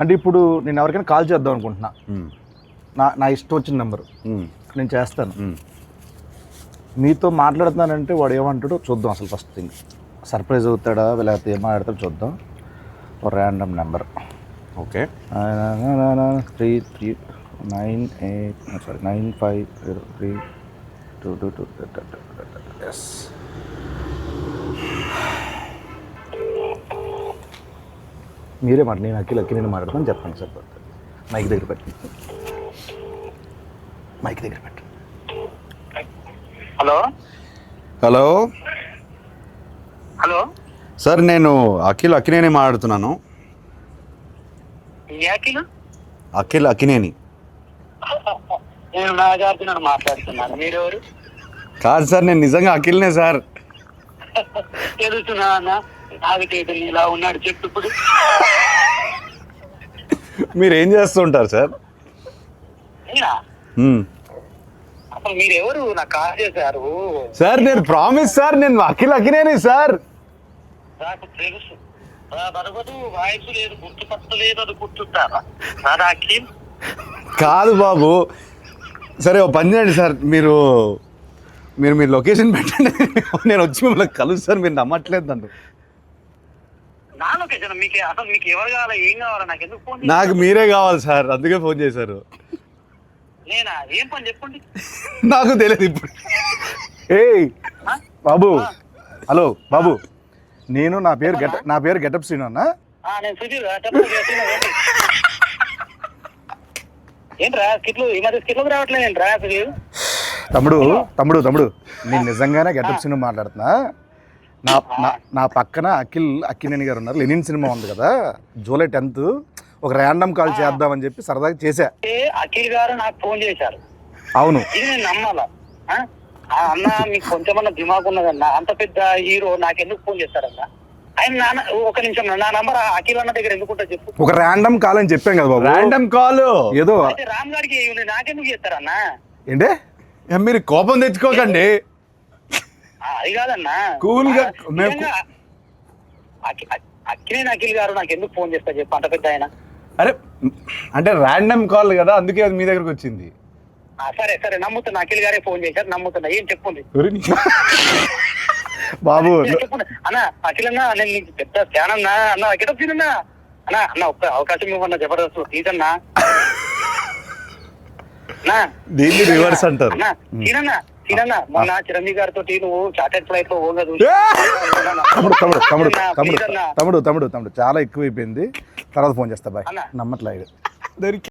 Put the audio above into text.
అంటే ఇప్పుడు నేను ఎవరికైనా కాల్ చేద్దాం అనుకుంటున్నా, నా ఇష్టం వచ్చిన నెంబరు నేను చేస్తాను. మీతో మాట్లాడుతున్నానంటే వాడు ఏమంటాడో చూద్దాం. అసలు ఫస్ట్ థింగ్ సర్ప్రైజ్ అవుతాడా లేకపోతే ఏం మాట్లాడతాడో చూద్దాం. ఒక ర్యాండమ్ నెంబర్. ఓకే. 9398 ఎస్. మీరే మాట, నేను అక్కినేని మాట్లాడతాను చెప్పండి. సరిపోతుంది. మైక్ దగ్గర పెట్టండి. మైక్ దగ్గర పెట్టండి. హలో హలో హలో సార్, నేను అక్కినేని మాట్లాడుతున్నాను. అక్కినేని. నేను నాగార్జున మాట్లాడుతున్నాను. మీరెవరు? కాదు సార్, నేను నిజంగా అఖిల్నే సార్. తెలుసునా అన్న, నాగటేటని ఇలా ఉన్నాడు చెప్పు ఇప్పుడు. మీరు ఏం చేస్తుంటారు సార్? అసలు మీరెవరు? నాకు కాల్ చేశారు సార్. నేను ప్రామిస్ సార్, నేను అఖినేని సార్. నాకు తెలుసు. బరగదు, వాయిస్ లేదు, గుర్తుపట్టలేదు, అది గుర్తుంటారా? సార్ అఖిల్ కాదు బాబు. సరే ఓ పని చేయండి సార్, మీరు లొకేషన్ పెట్టండి, నేను వచ్చి మిమ్మల్ని కలుస్తాను. మీరు నమ్మట్లేదు నన్ను. నా లొకేషన్ మీకు అసలు మీకు ఎవరు కావాలా, ఏం కావాలా? నాకు ఎందుకు ఫోన్? నాకు మీరే కావాలి సార్, అందుకే ఫోన్ చేశారు. నేనా? ఏం పని చెప్పండి. నాకు తెలియదు ఇప్పుడు. ఏయ్ బాబు, హలో బాబు, నా పేరు గెటప్ శ్రీను అన్న. నేను సుధీర్. ఏంట్రా స్కిట్లు ఈ మధ్య స్కిట్లోకి రావట్లేదు ఏంట్రా సుధీర్? తమ్ముడు నేను నిజంగానే గెటప్ శ్రీను మాట్లాడుతున్నా. నా పక్కన అక్కినేని గారు ఉన్నారు. లెనిన్ సినిమా ఉంది కదా, జూలై 10th ఒక ర్యాండమ్ కాల్ చేద్దామని చెప్పి సరదాగా చేశా. అఖిల్ గారు నాకు ఫోన్ చేశారు. అవును, ఇది నేను నమ్మాలా? అన్న మీకు కొంచెమన్నా దిమాగ్ ఉన్నదన్నా, అంత పెద్ద హీరో నాకెందుకు ఫోన్ చేస్తారన్నా? ఆయన ఒక నిమిషం, నా నంబర్ అఖిల్ అన్న దగ్గర ఎందుకుంటా చెప్పు. ఒక ర్యాండమ్ కాల్ అని చెప్పాం కదా బాబు. ర్యాండమ్ కాల్ ఏదో రామ్ గారికి నాకెందుకు చేస్తారన్నా? ఏంటే మీరు కోపం తెచ్చుకోకండి. అది కాదన్నా, కూల్ గా అఖిల్ గారు నాకు ఎందుకు ఫోన్ చేస్తారు చెప్పు, అంత పెద్ద ఆయన. అరే అంటే ర్యాండమ్ కాల్ కదా, అందుకే అది మీ దగ్గరకు వచ్చింది. సరే సరే నమ్ముతున్నా, అఖిల్ గారే ఫోన్ చేశారు, నమ్ముతున్నా. ఏం చెప్పండి బాబు. చెప్పండి అన్న. అఖిల్ అన్నా, నేను నీకు పెద్ద ఫ్యాన్ అన్నా. అన్న గెటప్ సీనన్నా అన్న ఒక్క అవకాశం ఇవ్వన్నా, జబర్దస్త్ తీసన్నా. దీన్ని రివర్స్ అంటారు. సీనన్నా మొన్న చిరంజీవి గారితో నువ్వు చార్టెడ్ ఫ్లైట్ లో పోగదు. తమ్ముడు చాలా ఎక్కువైపోయింది. తర్వాత ఫోన్ చేస్తా బాయ్. నమ్మట్లేదు.